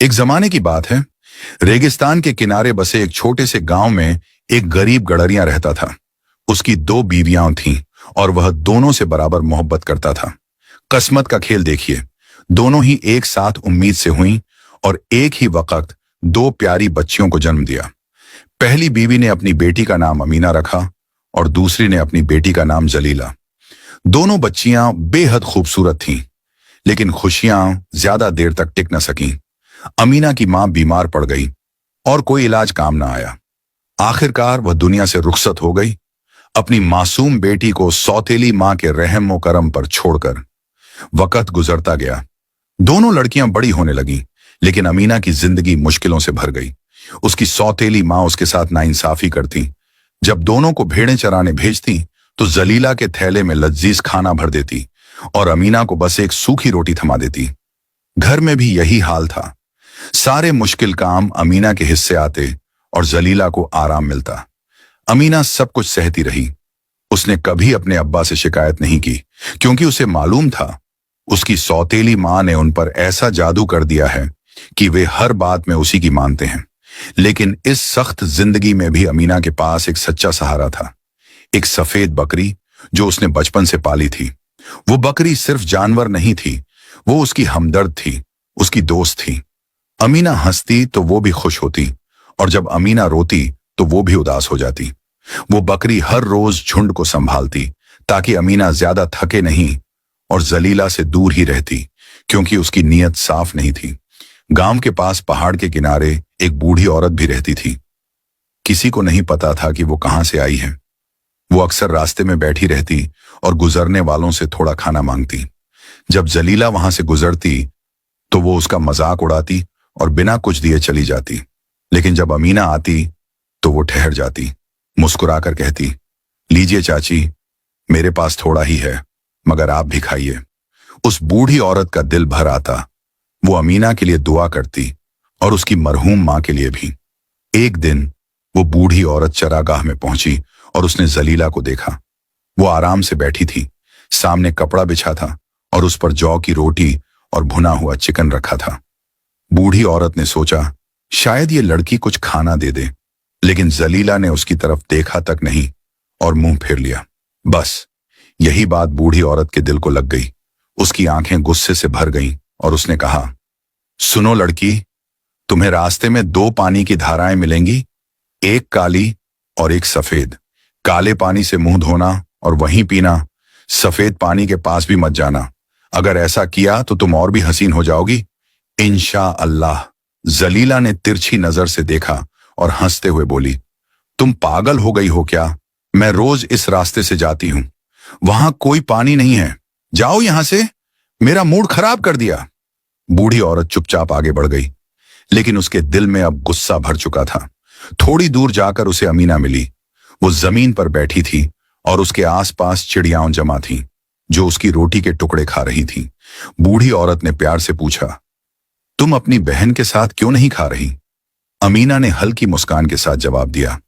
एक जमाने की बात है। रेगिस्तान के किनारे बसे एक छोटे से गांव में एक गरीब गडरिया रहता था। उसकी दो बीवियां थीं और वह दोनों से बराबर मोहब्बत करता था। किस्मत का खेल देखिए, दोनों ही एक साथ उम्मीद से हुईं और एक ही वक्त दो प्यारी बच्चियों को जन्म दिया। पहली बीवी ने अपनी बेटी का नाम अमीना रखा और दूसरी ने अपनी बेटी का नाम जलीला। दोनों बच्चियां बेहद खूबसूरत थीं, लेकिन खुशियां ज्यादा देर तक टिक न सकीं। अमीना की मां बीमार पड़ गई और कोई इलाज काम न आया। आखिरकार वह दुनिया से रुखसत हो गई, अपनी मासूम बेटी को सौतेली मां के रहम व करम पर छोड़कर। वक्त गुजरता गया, दोनों लड़कियां बड़ी होने लगीं, लेकिन अमीना की जिंदगी मुश्किलों से भर गई। उसकी सौतेली मां उसके साथ नाइंसाफी करती। जब दोनों को भेड़ें चराने भेजती तो जलीला के थैले में लजीज खाना भर देती और अमीना को बस एक सूखी रोटी थमा देती। घर में भी यही हाल था। सारे मुश्किल काम अमीना के हिस्से आते और जलीला को आराम मिलता। अमीना सब कुछ सहती रही। उसने कभी अपने अब्बा से शिकायत नहीं की, क्योंकि उसे मालूम था उसकी सौतेली मां ने उन पर ऐसा जादू कर दिया है कि वे हर बात में उसी की मानते हैं। लेकिन इस सख्त जिंदगी में भी अमीना के पास एक सच्चा सहारा था, एक सफेद बकरी जो उसने बचपन से पाली थी। वो बकरी सिर्फ जानवर नहीं थी, वो उसकी हमदर्द थी, उसकी दोस्त थी। अमीना हंसती तो वो भी खुश होती और जब अमीना रोती तो वो भी उदास हो जाती। वो बकरी हर रोज झुंड को संभालती ताकि अमीना ज्यादा थके नहीं और जलीला से दूर ही रहती, क्योंकि उसकी नीयत साफ नहीं थी। गांव के पास पहाड़ के किनारे एक बूढ़ी औरत भी रहती थी। किसी को नहीं पता था कि वो कहां से आई है। वो अक्सर रास्ते में बैठी रहती और गुजरने वालों से थोड़ा खाना मांगती। जब जलीला वहां से गुजरती तो वो उसका मजाक उड़ाती और बिना कुछ दिए चली जाती। लेकिन जब अमीना आती तो वो ठहर जाती, मुस्कुराकर कहती, लीजिए चाची, मेरे पास थोड़ा ही है, मगर आप भी खाइए। उस बूढ़ी औरत का दिल भर आता। वो अमीना के लिए दुआ करती और उसकी मरहूम मां के लिए भी। एक दिन वो बूढ़ी औरत चरागाह में पहुंची और उसने जलीला को देखा। वो आराम से बैठी थी, सामने कपड़ा बिछा था और उस पर जौ की रोटी और भुना हुआ चिकन रखा था। बूढ़ी औरत ने सोचा, शायद ये लड़की कुछ खाना दे दे, लेकिन जलीला ने उसकी तरफ देखा तक नहीं और मुंह फेर लिया। बस यही बात बूढ़ी औरत के दिल को लग गई। उसकी आंखें गुस्से से भर गईं और उसने कहा, सुनो लड़की, तुम्हें रास्ते में दो पानी की धाराएं मिलेंगी, एक काली और एक सफेद। काले पानी से मुंह धोना और वहीं पीना, सफेद पानी के पास भी मत जाना। अगर ऐसा किया तो तुम और भी हसीन हो जाओगी, इंशा अल्लाह। जलीला ने तिरछी नजर से देखा और हंसते हुए बोली, तुम पागल हो गई हो क्या? मैं रोज इस रास्ते से जाती हूं, वहां कोई पानी नहीं है। जाओ यहां से, मेरा मूड खराब कर दिया। बूढ़ी औरत चुपचाप आगे बढ़ गई, लेकिन उसके दिल में अब गुस्सा भर चुका था। थोड़ी दूर जाकर उसे अमीना मिली। वो जमीन पर बैठी थी और उसके आसपास चिड़ियाओं जमा थीं, जो उसकी रोटी के टुकड़े खा रही थीं। बूढ़ी औरत ने प्यार से पूछा, तुम अपनी बहन के साथ क्यों नहीं खा रही? अमीना ने हल्की मुस्कान के साथ जवाब दिया,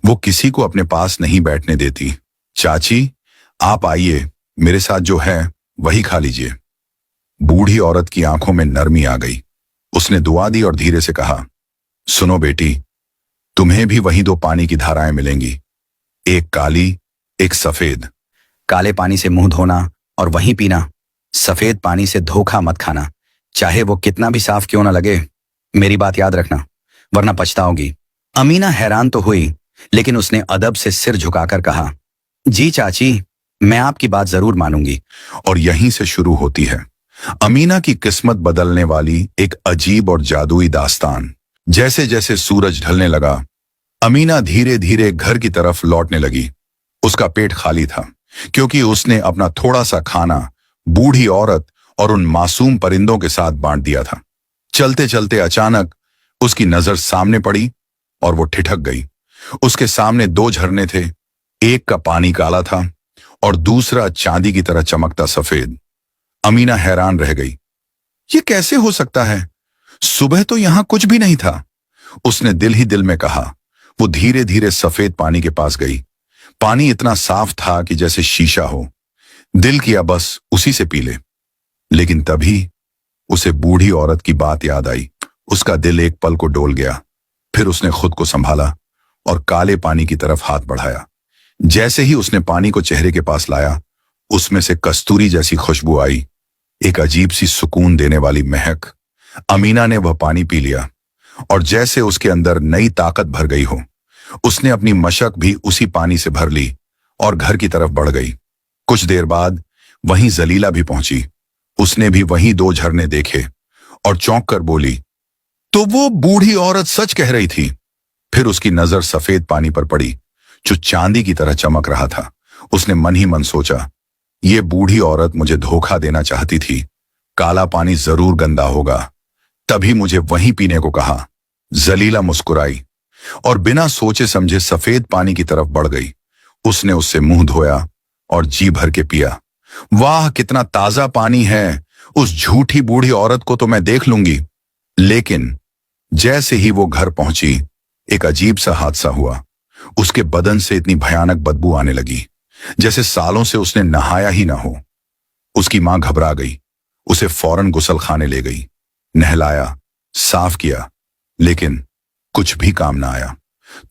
वो किसी को अपने पास नहीं बैठने देती। चाची, आप आइए, मेरे साथ जो है वही खा लीजिए। बूढ़ी औरत की आंखों में नरमी आ गई। उसने दुआ दी और धीरे से कहा, सुनो बेटी, तुम्हें भी वही दो पानी की धाराएं मिलेंगी, एक काली, एक सफेद। काले पानी से मुंह धोना और वहीं पीना, सफेद पानी से धोखा मत खाना, चाहे वो कितना भी साफ क्यों ना लगे। मेरी बात याद रखना, वरना पछताओगी। अमीना हैरान तो हुई, लेकिन उसने अदब से सिर झुकाकर कहा, जी चाची, मैं आपकी बात जरूर मानूंगी। और यहीं से शुरू होती है अमीना की किस्मत बदलने वाली एक अजीब और जादुई दास्तान। जैसे जैसे सूरज ढलने लगा, अमीना धीरे धीरे घर की तरफ लौटने लगी। उसका पेट खाली था, क्योंकि उसने अपना थोड़ा सा खाना बूढ़ी औरत और उन मासूम परिंदों के साथ बांट दिया था। चलते चलते अचानक उसकी नजर सामने पड़ी और वो ठिठक गई। उसके सामने दो झरने थे, एक का पानी काला था और दूसरा चांदी की तरह चमकता सफेद। अमीना हैरान रह गई, ये कैसे हो सकता है? सुबह तो यहां कुछ भी नहीं था। उसने दिल ही दिल में कहा। वो धीरे धीरे सफेद पानी के पास गई। पानी इतना साफ था कि जैसे शीशा हो। दिल किया बस उसी से पी ले। लेकिन तभी उसे बूढ़ी औरत की बात याद आई। उसका दिल एक पल को डोल गया। फिर उसने खुद को संभाला और काले पानी की तरफ हाथ बढ़ाया। जैसे ही उसने पानी को चेहरे के पास लाया, उसमें से कस्तूरी जैसी खुशबू आई, एक अजीब सी सुकून देने वाली महक। अमीना ने वह पानी पी लिया और जैसे उसके अंदर नई ताकत भर गई हो, उसने अपनी मशक भी उसी पानी से भर ली और घर की तरफ बढ़ गई। कुछ देर बाद वहीं जलीला भी पहुंची। उसने भी वहीं 2 झरने देखे और चौंक कर बोली, तो वो बूढ़ी औरत सच कह रही थी। फिर उसकी नजर सफेद पानी पर पड़ी जो चांदी की तरह चमक रहा था। उसने मन ही मन सोचा, ये बूढ़ी औरत मुझे धोखा देना चाहती थी। काला पानी जरूर गंदा होगा, तभी मुझे वहीं पीने को कहा। जलीला मुस्कुराई और बिना सोचे समझे सफेद पानी की तरफ बढ़ गई। उसने उससे मुंह धोया और जी भर के पिया। वाह, कितना ताजा पानी है! उस झूठी बूढ़ी औरत को तो मैं देख लूंगी। लेकिन जैसे ही वो घर पहुंची, एक अजीब सा हादसा हुआ। उसके बदन से इतनी भयानक बदबू आने लगी जैसे सालों से उसने नहाया ही ना हो। उसकी मां घबरा गई, उसे फौरन गुसल खाने ले गई, नहलाया, साफ किया, लेकिन कुछ भी काम ना आया।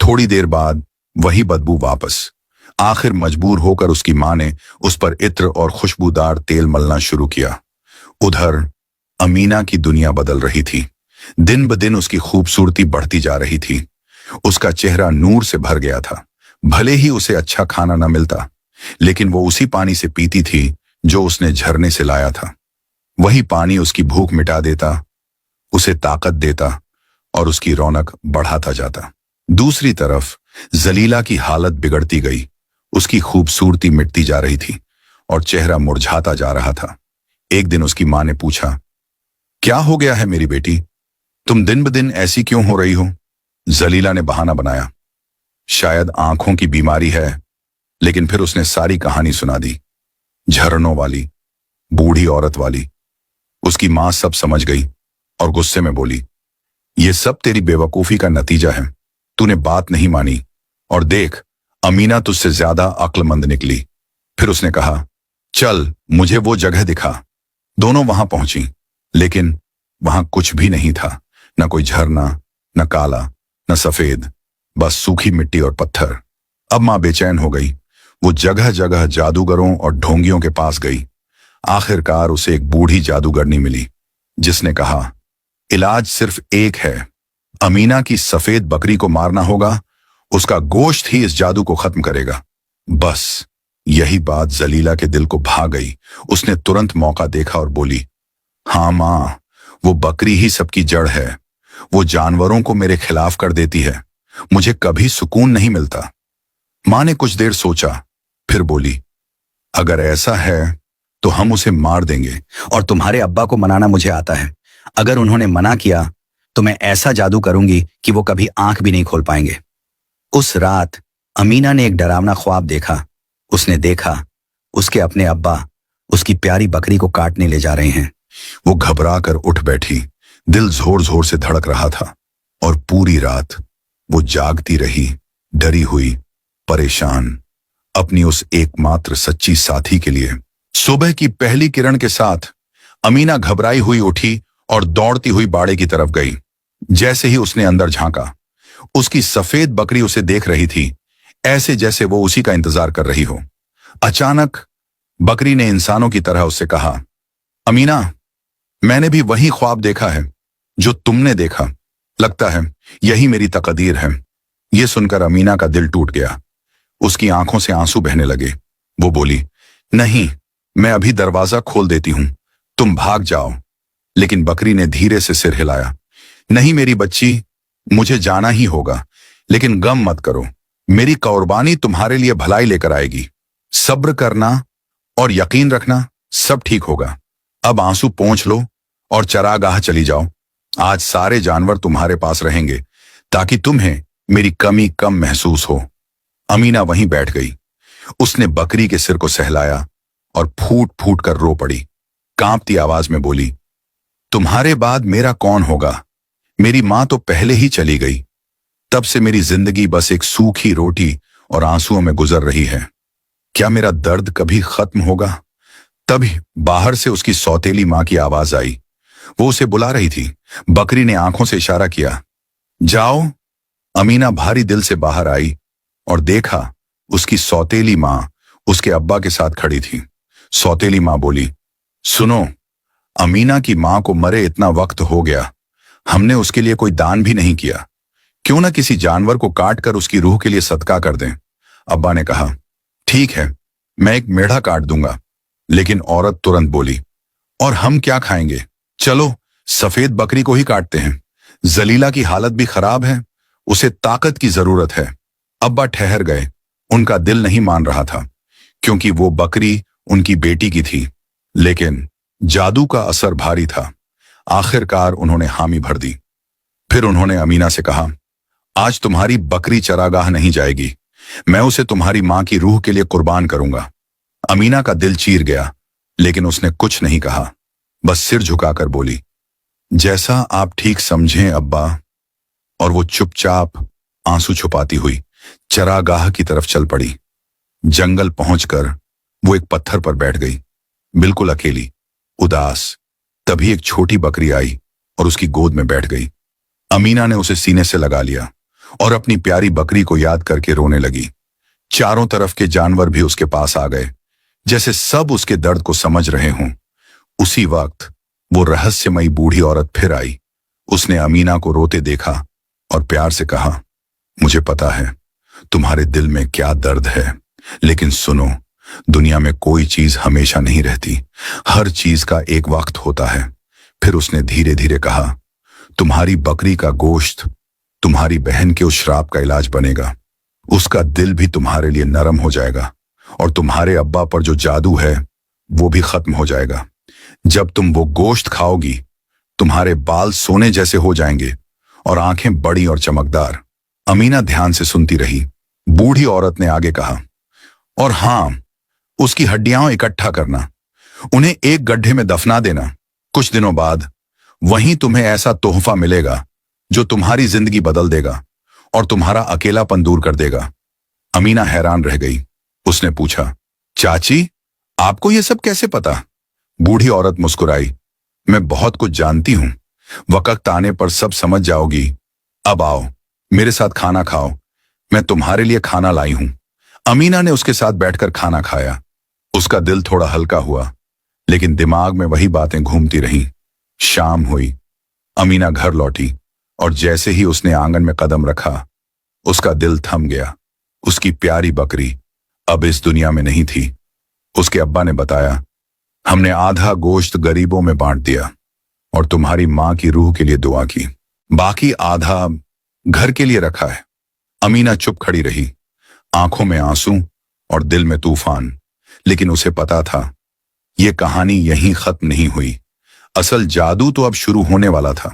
थोड़ी देर बाद वही बदबू वापस। आखिर मजबूर होकर उसकी मां ने उस पर इत्र और खुशबूदार तेल मलना शुरू किया। उधर अमीना की दुनिया बदल रही थी। दिन ब दिन उसकी खूबसूरती बढ़ती जा रही थी। उसका चेहरा नूर से भर गया था। भले ही उसे अच्छा खाना न मिलता, लेकिन वो उसी पानी से पीती थी जो उसने झरने से लाया था। वही पानी उसकी भूख मिटा देता, उसे ताकत देता और उसकी रौनक बढ़ाता जाता। दूसरी तरफ जलीला की हालत बिगड़ती गई। उसकी खूबसूरती मिटती जा रही थी और चेहरा मुरझाता जा रहा था। एक दिन उसकी मां ने पूछा, क्या हो गया है मेरी बेटी? तुम दिन ब दिन ऐसी क्यों हो रही हो? जलीला ने बहाना बनाया, शायद आंखों की बीमारी है। लेकिन फिर उसने सारी कहानी सुना दी, झरनों वाली, बूढ़ी औरत वाली। उसकी मां सब समझ गई और गुस्से में बोली, ये सब तेरी बेवकूफी का नतीजा है। तूने बात नहीं मानी और देख, अमीना तुझसे ज्यादा अक्लमंद निकली। फिर उसने कहा, चल मुझे वो जगह दिखा। दोनों वहां पहुंची, लेकिन वहां कुछ भी नहीं था। न कोई झरना, न काला, न सफेद, बस सूखी मिट्टी और पत्थर। अब मां बेचैन हो गई। वो जगह जगह जादूगरों और ढोंगियों के पास गई। आखिरकार उसे एक बूढ़ी जादूगरनी मिली, जिसने कहा, इलाज सिर्फ एक है। अमीना की सफेद बकरी को मारना होगा। उसका गोश्त ही इस जादू को खत्म करेगा। बस यही बात जलीला के दिल को भा गई। उसने तुरंत मौका देखा और बोली, हाँ मां, वो बकरी ही सबकी जड़ है। वो जानवरों को मेरे खिलाफ कर देती है। मुझे कभी सुकून नहीं मिलता। मां ने कुछ देर सोचा, फिर बोली, अगर ऐसा है तो हम उसे मार देंगे। और तुम्हारे अब्बा को मनाना मुझे आता है। अगर उन्होंने मना किया तो मैं ऐसा जादू करूंगी कि वो कभी आंख भी नहीं खोल पाएंगे। उस रात अमीना ने एक डरावना ख्वाब देखा। उसने देखा उसके अपने अब्बा उसकी प्यारी बकरी को काटने ले जा रहे हैं। वो घबरा कर उठ बैठी। दिल जोर जोर से धड़क रहा था और पूरी रात वो जागती रही, डरी हुई, परेशान, अपनी उस एकमात्र सच्ची साथी के लिए। सुबह की पहली किरण के साथ अमीना घबराई हुई उठी और दौड़ती हुई बाड़े की तरफ गई। जैसे ही उसने अंदर झांका, उसकी सफेद बकरी उसे देख रही थी, ऐसे जैसे वो उसी का इंतजार कर रही हो। अचानक बकरी ने इंसानों की तरह उससे कहा, अमीना, मैंने भी वही ख्वाब देखा है जो तुमने देखा। लगता है यही मेरी तकदीर है। यह सुनकर अमीना का दिल टूट गया। उसकी आंखों से आंसू बहने लगे। वो बोली, नहीं, मैं अभी दरवाजा खोल देती हूं, तुम भाग जाओ। लेकिन बकरी ने धीरे से सिर हिलाया, नहीं मेरी बच्ची, मुझे जाना ही होगा, लेकिन गम मत करो, मेरी कुर्बानी तुम्हारे लिए भलाई लेकर आएगी। सब्र करना और यकीन रखना, सब ठीक होगा। अब आंसू पोंछ लो और चरागाह चली जाओ। आज सारे जानवर तुम्हारे पास रहेंगे ताकि तुम्हें मेरी कमी कम महसूस हो। अमीना वहीं बैठ गई। उसने बकरी के सिर को सहलाया और फूट फूट कर रो पड़ी। कांपती आवाज में बोली, तुम्हारे बाद मेरा कौन होगा? मेरी मां तो पहले ही चली गई। तब से मेरी जिंदगी बस एक सूखी रोटी और आंसुओं में गुजर रही है। क्या मेरा दर्द कभी खत्म होगा? तभी बाहर से उसकी सौतेली मां की आवाज आई, वो उसे बुला रही थी। बकरी ने आंखों से इशारा किया, जाओ। अमीना भारी दिल से बाहर आई और देखा उसकी सौतेली मां उसके अब्बा के साथ खड़ी थी। सौतेली मां बोली, सुनो, अमीना की मां को मरे इतना वक्त हो गया, हमने उसके लिए कोई दान भी नहीं किया, क्यों ना किसी जानवर को काट कर उसकी रूह के लिए सदका कर दें। अब्बा ने कहा, ठीक है, मैं एक मेढ़ा काट दूंगा। लेकिन औरत तुरंत बोली, और हम क्या खाएंगे? चलो सफेद बकरी को ही काटते हैं। जलीला की हालत भी खराब है, उसे ताकत की जरूरत है। अब्बा ठहर गए। उनका दिल नहीं मान रहा था, क्योंकि वो बकरी उनकी बेटी की थी। लेकिन जादू का असर भारी था। आखिरकार उन्होंने हामी भर दी। फिर उन्होंने अमीना से कहा, आज तुम्हारी बकरी चरागाह नहीं जाएगी, मैं उसे तुम्हारी मां की रूह के लिए कुर्बान करूंगा। अमीना का दिल चीर गया, लेकिन उसने कुछ नहीं कहा, बस सिर झुकाकर बोली, जैसा आप ठीक समझें अब्बा। और वो चुपचाप आंसू छुपाती हुई चरागाह की तरफ चल पड़ी। जंगल पहुंचकर वो एक पत्थर पर बैठ गई, बिल्कुल अकेली, उदास। तभी एक छोटी बकरी आई और उसकी गोद में बैठ गई। अमीना ने उसे सीने से लगा लिया और अपनी प्यारी बकरी को याद करके रोने लगी। चारों तरफ के जानवर भी उसके पास आ गए, जैसे सब उसके दर्द को समझ रहे हों। उसी वक्त वो रहस्यमयी बूढ़ी औरत फिर आई। उसने अमीना को रोते देखा और प्यार से कहा, मुझे पता है तुम्हारे दिल में क्या दर्द है, लेकिन सुनो, दुनिया में कोई चीज हमेशा नहीं रहती, हर चीज का एक वक्त होता है। फिर उसने धीरे धीरे कहा, तुम्हारी बकरी का गोश्त तुम्हारी बहन के उस श्राप का इलाज बनेगा। उसका दिल भी तुम्हारे लिए नरम हो जाएगा और तुम्हारे अब्बा पर जो जादू है वो भी खत्म हो जाएगा। जब तुम वो गोश्त खाओगी, तुम्हारे बाल सोने जैसे हो जाएंगे और आंखें बड़ी और चमकदार। अमीना ध्यान से सुनती रही। बूढ़ी औरत ने आगे कहा, और हां, उसकी हड्डियां इकट्ठा करना, उन्हें एक गड्ढे में दफना देना। कुछ दिनों बाद वहीं तुम्हें ऐसा तोहफा मिलेगा जो तुम्हारी जिंदगी बदल देगा और तुम्हारा अकेलापन दूर कर देगा। अमीना हैरान रह गई। उसने पूछा, चाची, आपको यह सब कैसे पता? बूढ़ी औरत मुस्कुराई, मैं बहुत कुछ जानती हूं, वक्त आने पर सब समझ जाओगी। अब आओ, मेरे साथ खाना खाओ, मैं तुम्हारे लिए खाना लाई हूं। अमीना ने उसके साथ बैठकर खाना खाया। उसका दिल थोड़ा हल्का हुआ, लेकिन दिमाग में वही बातें घूमती रहीं। शाम हुई। अमीना घर लौटी और जैसे ही उसने आंगन में कदम रखा, उसका दिल थम गया। उसकी प्यारी बकरी अब इस दुनिया में नहीं थी। उसके अब्बा ने बताया, हमने आधा गोश्त गरीबों में बांट दिया और तुम्हारी मां की रूह के लिए दुआ की, बाकी आधा घर के लिए रखा है। अमीना चुप खड़ी रही, आंखों में आंसू और दिल में तूफान। लेकिन उसे पता था यह कहानी यहीं खत्म नहीं हुई। असल जादू तो अब शुरू होने वाला था।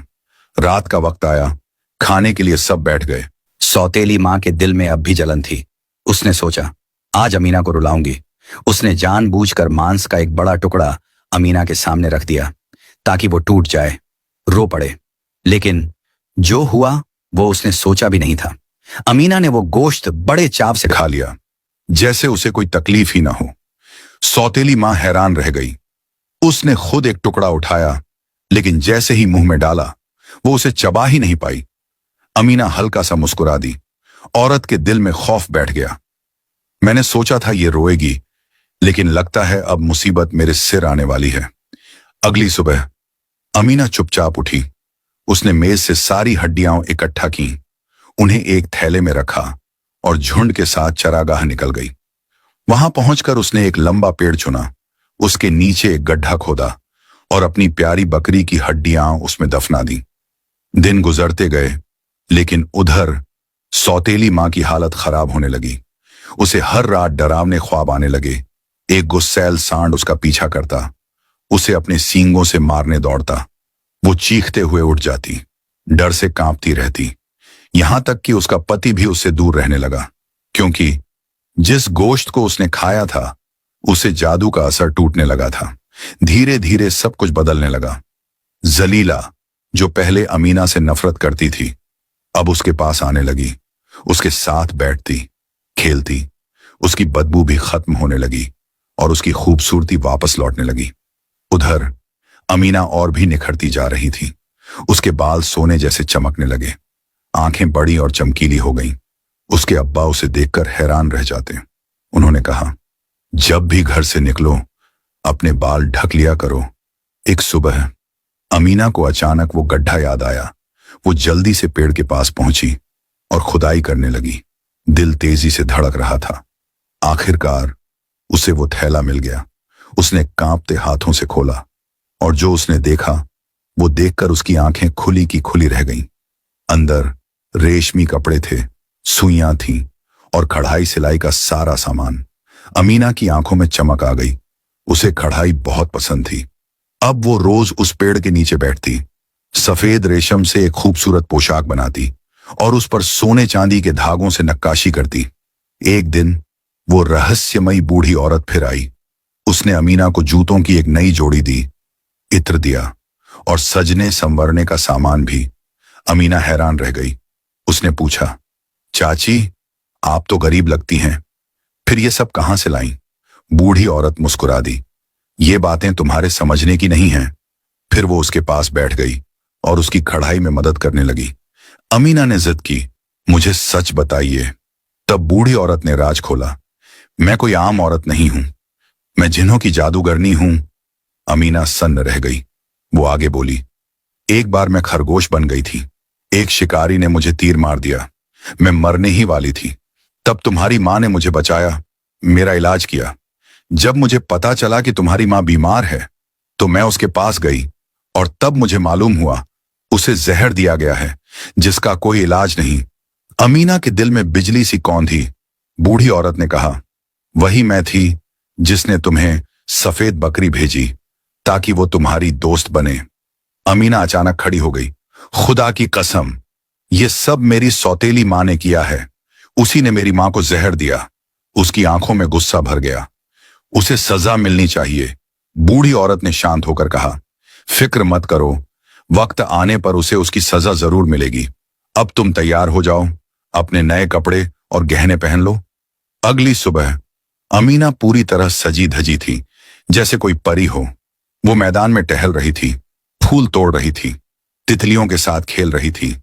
रात का वक्त आया, खाने के लिए सब बैठ गए। सौतेली मां के दिल में अब भी जलन थी। उसने सोचा, आज अमीना को रुलाऊंगी। उसने जानबूझकर मांस का एक बड़ा टुकड़ा अमीना के सामने रख दिया ताकि वो टूट जाए, रो पड़े। लेकिन जो हुआ वो उसने सोचा भी नहीं था। अमीना ने वो गोश्त बड़े चाव से खा लिया, जैसे उसे कोई तकलीफ ही ना हो। सौतेली मां हैरान रह गई। उसने खुद एक टुकड़ा उठाया, लेकिन जैसे ही मुंह में डाला वो उसे चबा ही नहीं पाई। अमीना हल्का सा मुस्कुरा दी। औरत के दिल में खौफ बैठ गया। मैंने सोचा था ये रोएगी, लेकिन लगता है अब मुसीबत मेरे सिर आने वाली है। अगली सुबह अमीना चुपचाप उठी। उसने मेज से सारी हड्डियां इकट्ठा की, उन्हें एक थैले में रखा और झुंड के साथ चरागाह निकल गई। वहां पहुंचकर उसने एक लंबा पेड़ चुना, उसके नीचे एक गड्ढा खोदा और अपनी प्यारी बकरी की हड्डियां उसमें दफना दी। दिन गुजरते गए, लेकिन उधर सौतेली मां की हालत खराब होने लगी। उसे हर रात डरावने ख्वाब आने लगे। एक गुस्सैल सांड उसका पीछा करता, उसे अपने सींगों से मारने दौड़ता। वो चीखते हुए उठ जाती, डर से कांपती रहती। यहां तक कि उसका पति भी उससे दूर रहने लगा, क्योंकि जिस गोश्त को उसने खाया था उसे जादू का असर टूटने लगा था। धीरे धीरे सब कुछ बदलने लगा। जलीला, जो पहले अमीना से नफरत करती थी, अब उसके पास आने लगी। उसके साथ बैठती, खेलती। उसकी बदबू भी खत्म होने लगी और उसकी खूबसूरती वापस लौटने लगी। उधर अमीना और भी निखरती जा रही थी। उसके बाल सोने जैसे चमकने लगे, आंखें बड़ी और चमकीली हो गईं। उसके अब्बा उसे देखकर हैरान रह जाते। उन्होंने कहा, जब भी घर से निकलो अपने बाल ढक लिया करो। एक सुबह अमीना को अचानक वो गड्ढा याद आया। वो जल्दी से पेड़ के पास पहुंची और खुदाई करने लगी। दिल तेजी से धड़क रहा था। आखिरकार उसे वो थैला मिल गया। उसने कांपते हाथों से खोला और जो उसने देखा वो देखकर उसकी आंखें खुली की खुली रह गईं। अंदर रेशमी कपड़े थे, सुइयां थीं और कढ़ाई सिलाई का सारा सामान। अमीना की आंखों में चमक आ गई। उसे कढ़ाई बहुत पसंद थी। अब वो रोज उस पेड़ के नीचे बैठती, सफेद रेशम से एक खूबसूरत पोशाक बनाती और उस पर सोने चांदी के धागों से नक्काशी करती। एक दिन वो रहस्यमयी बूढ़ी औरत फिर आई। उसने अमीना को जूतों की एक नई जोड़ी दी, इत्र दिया और सजने संवरने का सामान भी। अमीना हैरान रह गई। उसने पूछा, चाची, आप तो गरीब लगती हैं, फिर ये सब कहां से लाईं? बूढ़ी औरत मुस्कुरा दी, ये बातें तुम्हारे समझने की नहीं हैं। फिर वो उसके पास बैठ गई और उसकी कढ़ाई में मदद करने लगी। अमीना ने जिद की, मुझे सच बताइए। तब बूढ़ी औरत ने राज खोला, मैं कोई आम औरत नहीं हूं, मैं जिन्हों की जादूगरनी हूं। अमीना सन्न रह गई। वो आगे बोली, एक बार मैं खरगोश बन गई थी। एक शिकारी ने मुझे तीर मार दिया, मैं मरने ही वाली थी। तब तुम्हारी मां ने मुझे बचाया, मेरा इलाज किया। जब मुझे पता चला कि तुम्हारी मां बीमार है तो मैं उसके पास गई और तब मुझे मालूम हुआ उसे जहर दिया गया है जिसका कोई इलाज नहीं। अमीना के दिल में बिजली सी कौंधी। बूढ़ी औरत ने कहा, वही मैं थी जिसने तुम्हें सफेद बकरी भेजी ताकि वो तुम्हारी दोस्त बने। अमीना अचानक खड़ी हो गई। खुदा की कसम, ये सब मेरी सौतेली मां ने किया है। उसी ने मेरी मां को जहर दिया। उसकी आंखों में गुस्सा भर गया। उसे सजा मिलनी चाहिए। बूढ़ी औरत ने शांत होकर कहा, फिक्र मत करो, वक्त आने पर उसे उसकी सजा जरूर मिलेगी। अब तुम तैयार हो जाओ, अपने नए कपड़े और गहने पहन लो। अगली सुबह अमीना पूरी तरह सजी धजी थी, जैसे कोई परी हो। वो मैदान में टहल रही थी, फूल तोड़ रही थी, तितलियों के साथ खेल रही थी।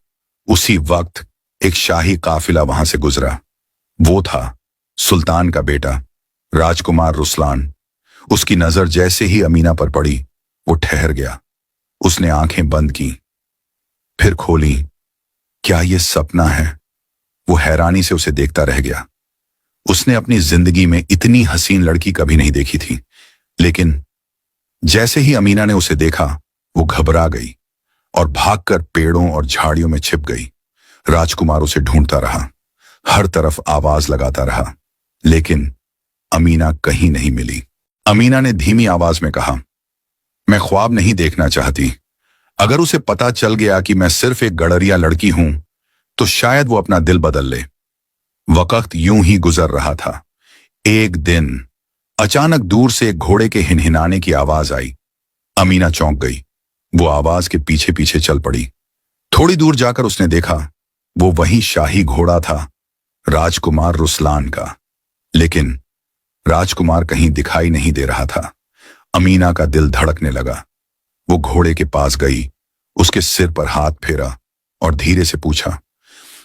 उसी वक्त एक शाही काफिला वहां से गुजरा। वो था सुल्तान का बेटा, राजकुमार रुस्लान। उसकी नजर जैसे ही अमीना पर पड़ी वो ठहर गया। उसने आंखें बंद की, फिर खोली। क्या ये सपना है? वो हैरानी से उसे देखता रह गया। उसने अपनी जिंदगी में इतनी हसीन लड़की कभी नहीं देखी थी। लेकिन जैसे ही अमीना ने उसे देखा वो घबरा गई और भागकर पेड़ों और झाड़ियों में छिप गई। राजकुमार उसे ढूंढता रहा, हर तरफ आवाज लगाता रहा, लेकिन अमीना कहीं नहीं मिली। अमीना ने धीमी आवाज में कहा, मैं ख्वाब नहीं देखना चाहती। अगर उसे पता चल गया कि मैं सिर्फ एक गडरिया लड़की हूं तो शायद वो अपना दिल बदल ले। वक्त यूं ही गुजर रहा था। एक दिन अचानक दूर से एक घोड़े के हिनहिनाने की आवाज आई। अमीना चौंक गई। वो आवाज के पीछे पीछे चल पड़ी। थोड़ी दूर जाकर उसने देखा वो वही शाही घोड़ा था, राजकुमार रुस्लान का। लेकिन राजकुमार कहीं दिखाई नहीं दे रहा था। अमीना का दिल धड़कने लगा। वो घोड़े के पास गई, उसके सिर पर हाथ फेरा और धीरे से पूछा,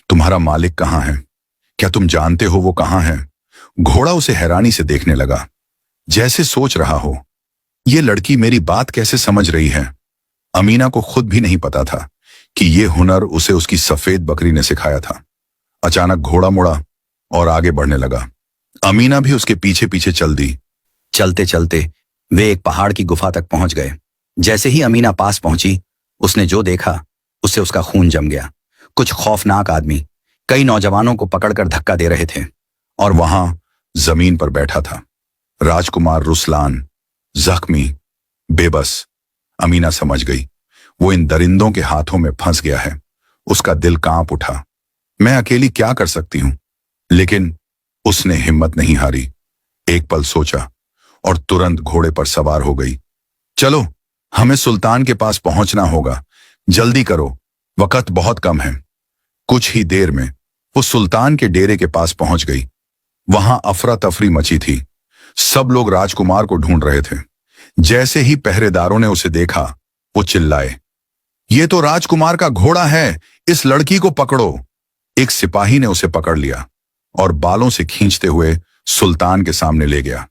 तुम्हारा मालिक कहाँ है? क्या तुम जानते हो वो कहाँ है? घोड़ा उसे हैरानी से देखने लगा, जैसे सोच रहा हो, ये लड़की मेरी बात कैसे समझ रही है? अमीना को खुद भी नहीं पता था कि ये हुनर उसे उसकी सफेद बकरी ने सिखाया था। अचानक घोड़ा मुड़ा और आगे बढ़ने लगा। अमीना भी उसके पीछे पीछे चल दी। चलते चलते वे एक पहाड़ की गुफा तक पहुंच गए। जैसे ही अमीना पास पहुंची उसने जो देखा उससे उसका खून जम गया। कुछ खौफनाक आदमी कई नौजवानों को पकड़कर धक्का दे रहे थे और वहां जमीन पर बैठा था राजकुमार रुस्लान, जख्मी, बेबस। अमीना समझ गई वो इन दरिंदों के हाथों में फंस गया है। उसका दिल कांप उठा। मैं अकेली क्या कर सकती हूं? लेकिन उसने हिम्मत नहीं हारी। एक पल सोचा और तुरंत घोड़े पर सवार हो गई। चलो, हमें सुल्तान के पास पहुंचना होगा, जल्दी करो, वक्त बहुत कम है। कुछ ही देर में वो सुल्तान के डेरे के पास पहुंच गई। वहां अफरा तफरी मची थी। सब लोग राजकुमार को ढूंढ रहे थे। जैसे ही पहरेदारों ने उसे देखा, वो चिल्लाए, ये तो राजकुमार का घोड़ा है, इस लड़की को पकड़ो। एक सिपाही ने उसे पकड़ लिया और बालों से खींचते हुए सुल्तान के सामने ले गया।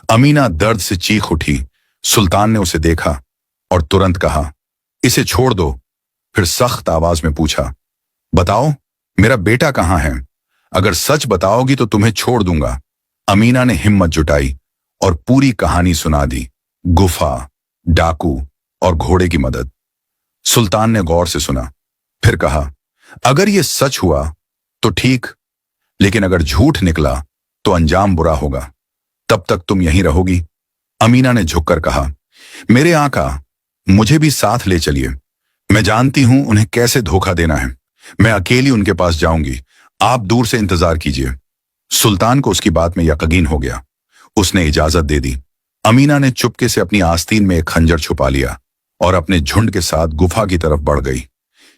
अमीना दर्द से चीख उठी। सुल्तान ने उसे देखा और तुरंत कहा, इसे छोड़ दो। फिर सख्त आवाज में पूछा, बताओ मेरा बेटा कहाँ है? अगर सच बताओगी तो तुम्हें छोड़ दूंगा। अमीना ने हिम्मत जुटाई और पूरी कहानी सुना दी, गुफा, डाकू और घोड़े की मदद। सुल्तान ने गौर से सुना, फिर कहा, अगर यह सच हुआ तो ठीक, लेकिन अगर झूठ निकला तो अंजाम बुरा होगा। तब तक तुम यहीं रहोगी? अमीना ने झुककर कहा, मेरे आका, मुझे भी साथ ले चलिए। मैं जानती हूं उन्हें कैसे धोखा देना है। मैं अकेली उनके पास जाऊंगी, आप दूर से इंतजार कीजिए। सुल्तान को उसकी बात में यकीन हो गया। उसने इजाजत दे दी। अमीना ने चुपके से अपनी आस्तीन में एक खंजर छुपा लिया और अपने झुंड के साथ गुफा की तरफ बढ़ गई।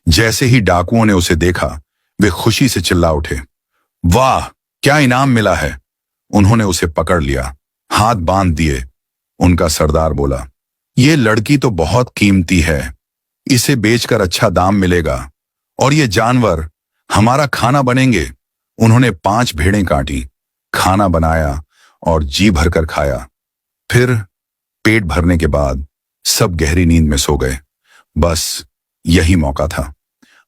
जैसे ही डाकुओं ने उसे देखा, वे खुशी से चिल्ला उठे, वाह, क्या इनाम मिला है। उन्होंने उसे पकड़ लिया, हाथ बांध दिए। उनका सरदार बोला, ये लड़की तो बहुत कीमती है, इसे बेचकर अच्छा दाम मिलेगा और ये जानवर हमारा खाना बनेंगे। उन्होंने 5 भेड़ें काटी, खाना बनाया और जी भरकर खाया। फिर पेट भरने के बाद सब गहरी नींद में सो गए। बस यही मौका था।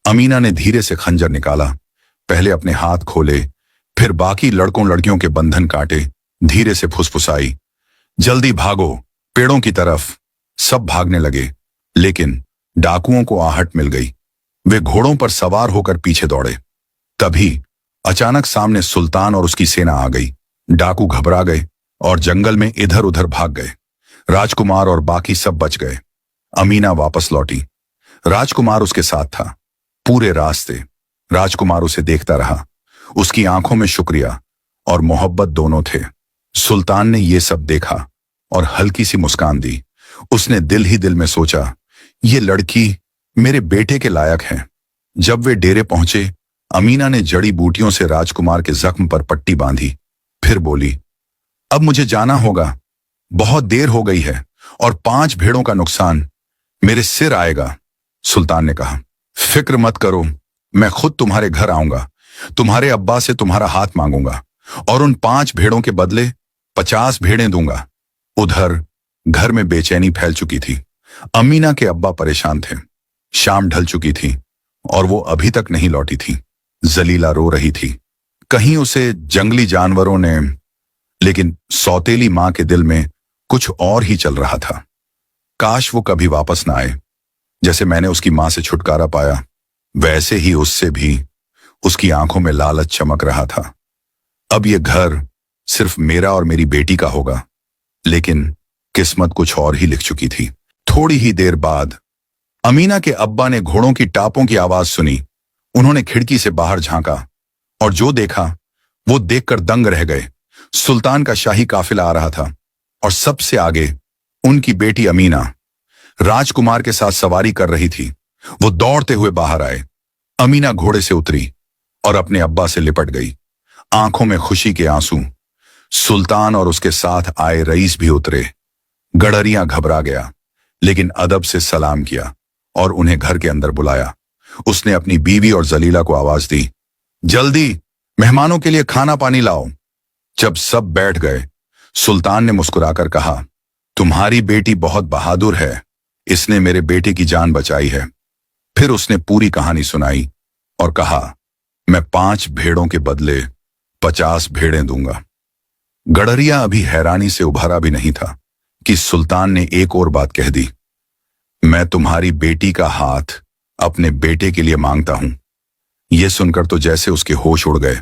अमीना ने धीरे से खंजर निकाला, पहले अपने हाथ खोले, फिर बाकी लड़कों लड़कियों के बंधन काटे, धीरे से फुसफुसाई, जल्दी भागो पेड़ों की तरफ। सब भागने लगे, लेकिन डाकुओं को आहट मिल गई। वे घोड़ों पर सवार होकर पीछे दौड़े। तभी अचानक सामने सुल्तान और उसकी सेना आ गई। डाकू घबरा गए और जंगल में इधर उधर भाग गए। राजकुमार और बाकी सब बच गए। अमीना वापस लौटी। राजकुमार उसके साथ था पूरे रास्ते। राजकुमार उसे देखता रहा। उसकी आंखों में शुक्रिया और मोहब्बत दोनों थे। सुल्तान ने यह सब देखा और हल्की सी मुस्कान दी। उसने दिल ही दिल में सोचा, ये लड़की मेरे बेटे के लायक है। जब वे डेरे पहुंचे, अमीना ने जड़ी बूटियों से राजकुमार के जख्म पर पट्टी बांधी। फिर बोली, अब मुझे जाना होगा, बहुत देर हो गई है और 5 भेड़ों का नुकसान मेरे सिर आएगा। सुल्तान ने कहा, फिक्र मत करो, मैं खुद तुम्हारे घर आऊंगा, तुम्हारे अब्बा से तुम्हारा हाथ मांगूंगा और उन 5 भेड़ों के बदले 50 भेड़ें दूंगा। उधर घर में बेचैनी फैल चुकी थी। अमीना के अब्बा परेशान थे। शाम ढल चुकी थी और वो अभी तक नहीं लौटी थी। जलीला रो रही थी। कहीं उसे जंगली जानवरों ने, लेकिन सौतेली मां के दिल में कुछ और ही चल रहा था। काश वो कभी वापस ना आए। जैसे मैंने उसकी मां से छुटकारा पाया, वैसे ही उससे भी उसकी आंखों में लालच चमक रहा था। अब ये घर सिर्फ मेरा और मेरी बेटी का होगा। लेकिन किस्मत कुछ और ही लिख चुकी थी। थोड़ी ही देर बाद अमीना के अब्बा ने घोड़ों की टापों की आवाज सुनी। उन्होंने खिड़की से बाहर झांका और जो देखा वो देखकर दंग रह गए। सुल्तान का शाही काफिला आ रहा था और सबसे आगे उनकी बेटी अमीना राजकुमार के साथ सवारी कर रही थी। वो दौड़ते हुए बाहर आए। अमीना घोड़े से उतरी और अपने अब्बा से लिपट गई, आंखों में खुशी के आंसू। सुल्तान और उसके साथ आए रईस भी उतरे। गडरिया घबरा गया, लेकिन अदब से सलाम किया और उन्हें घर के अंदर बुलाया। उसने अपनी बीवी और जलीला को आवाज दी, जल्दी मेहमानों के लिए खाना पानी लाओ। जब सब बैठ गए, सुल्तान ने मुस्कुराकर कहा, तुम्हारी बेटी बहुत बहादुर है, इसने मेरे बेटे की जान बचाई है। फिर उसने पूरी कहानी सुनाई और कहा, मैं 5 भेड़ों के बदले 50 भेड़ें दूंगा। गडरिया अभी हैरानी से उभरा भी नहीं था कि सुल्तान ने एक और बात कह दी, मैं तुम्हारी बेटी का हाथ अपने बेटे के लिए मांगता हूं। यह सुनकर तो जैसे उसके होश उड़ गए।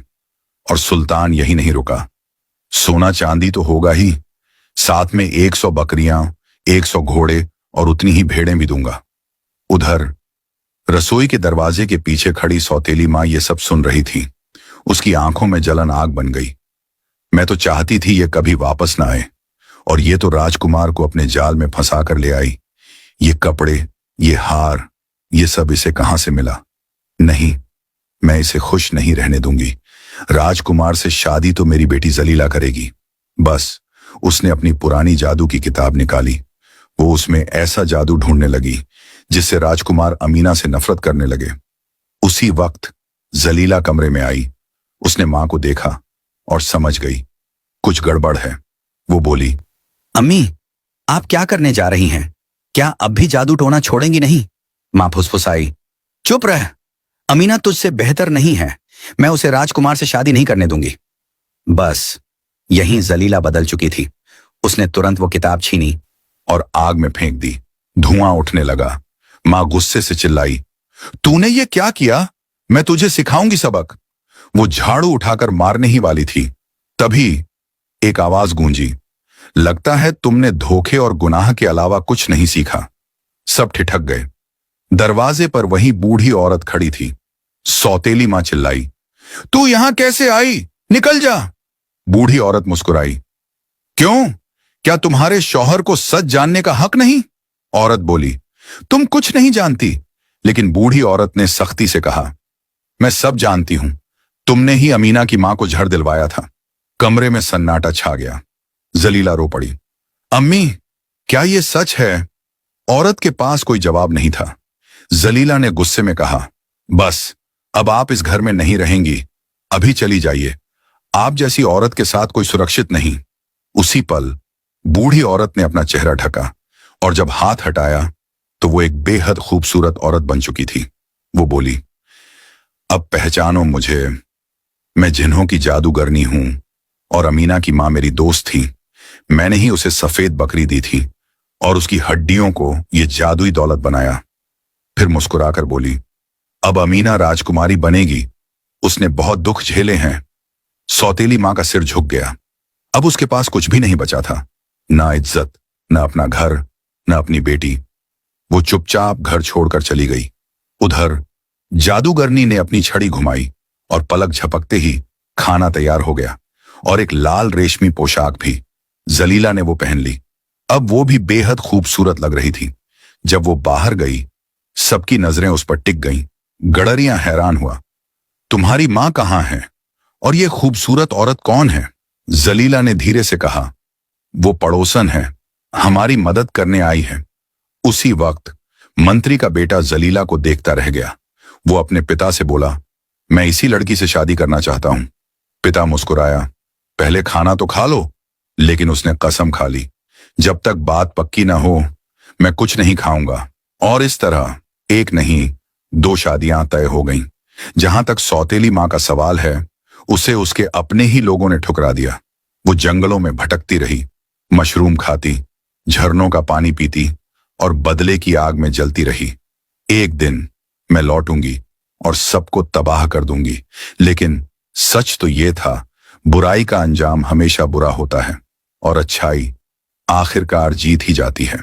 और सुल्तान यही नहीं रुका, सोना चांदी तो होगा ही, साथ में 100 बकरियां, 100 घोड़े और उतनी ही भेड़ें भी दूंगा। उधर रसोई के दरवाजे के पीछे खड़ी सौतेली मां यह सब सुन रही थी। उसकी आंखों में जलन आग बन गई। मैं तो चाहती थी ये कभी वापस ना आए, और ये तो राजकुमार को अपने जाल में फंसा कर ले आई। ये कपड़े, ये हार, ये सब इसे कहां से मिला? नहीं, मैं इसे खुश नहीं रहने दूंगी। राजकुमार से शादी तो मेरी बेटी जलीला करेगी। बस उसने अपनी पुरानी जादू की किताब निकाली वो उसमें ऐसा जादू ढूंढने लगी जिससे राजकुमार अमीना से नफरत करने लगे। उसी वक्त जलीला कमरे में आई। उसने मां को देखा और समझ गई कुछ गड़बड़ है। वो बोली, अम्मी, आप क्या करने जा रही हैं? क्या अब भी जादू टोना छोड़ेंगी नहीं? मां फुसफुसाई, चुप रह। अमीना तुझसे बेहतर नहीं है। मैं उसे राजकुमार से शादी नहीं करने दूंगी। बस यहीं जलीला बदल चुकी थी। उसने तुरंत वो किताब छीनी और आग में फेंक दी। धुआं उठने लगा। मां गुस्से से चिल्लाई, तूने ये क्या किया? मैं तुझे सिखाऊंगी सबक। वो झाड़ू उठाकर मारने ही वाली थी, तभी एक आवाज गूंजी, लगता है तुमने धोखे और गुनाह के अलावा कुछ नहीं सीखा। सब ठिठक गए। दरवाजे पर वही बूढ़ी औरत खड़ी थी। सौतेली मां चिल्लाई, तू यहां कैसे आई? निकल जा। बूढ़ी औरत मुस्कुराई, क्यों? क्या तुम्हारे शौहर को सच जानने का हक नहीं? औरत बोली, तुम कुछ नहीं जानती। लेकिन बूढ़ी औरत ने सख्ती से कहा, मैं सब जानती हूं। तुमने ही अमीना की मां को झड़ दिलवाया था। कमरे में सन्नाटा छा गया। जलीला रो पड़ी, अम्मी, क्या ये सच है? औरत के पास कोई जवाब नहीं था। जलीला ने गुस्से में कहा, बस अब आप इस घर में नहीं रहेंगी। अभी चली जाइए। आप जैसी औरत के साथ कोई सुरक्षित नहीं। उसी पल बूढ़ी औरत ने अपना चेहरा ढका और जब हाथ हटाया तो वो एक बेहद खूबसूरत औरत बन चुकी थी। वो बोली, अब पहचानो मुझे। मैं जिन्हों की जादूगरनी हूं और अमीना की मां मेरी दोस्त थी। मैंने ही उसे सफेद बकरी दी थी और उसकी हड्डियों को ये जादुई दौलत बनाया। फिर मुस्कुराकर बोली, अब अमीना राजकुमारी बनेगी। उसने बहुत दुख झेले हैं। सौतेली मां का सिर झुक गया। अब उसके पास कुछ भी नहीं बचा था, ना इज्जत, ना अपना घर, ना अपनी बेटी। वो चुपचाप घर छोड़कर चली गई। उधर जादूगरनी ने अपनी छड़ी घुमाई और पलक झपकते ही खाना तैयार हो गया और एक लाल रेशमी पोशाक भी। जलीला ने वो पहन ली। अब वो भी बेहद खूबसूरत लग रही थी। जब वो बाहर गई, सबकी नजरें उस पर टिक गईं। गडरिया हैरान हुआ, तुम्हारी मां कहां है और ये खूबसूरत औरत कौन है? जलीला ने धीरे से कहा, वो पड़ोसन है, हमारी मदद करने आई है। उसी वक्त मंत्री का बेटा जलीला को देखता रह गया। वो अपने पिता से बोला, मैं इसी लड़की से शादी करना चाहता हूं। पिता मुस्कुराया, पहले खाना तो खा लो। लेकिन उसने कसम खा ली, जब तक बात पक्की ना हो मैं कुछ नहीं खाऊंगा। और इस तरह एक नहीं 2 शादियां तय हो गईं। जहां तक सौतेली मां का सवाल है, उसे उसके अपने ही लोगों ने ठुकरा दिया। वो जंगलों में भटकती रही, मशरूम खाती, झरनों का पानी पीती और बदले की आग में जलती रही। एक दिन मैं लौटूंगी और सबको तबाह कर दूंगी। लेकिन सच तो ये था, बुराई का अंजाम हमेशा बुरा होता है और अच्छाई आखिरकार जीत ही जाती है।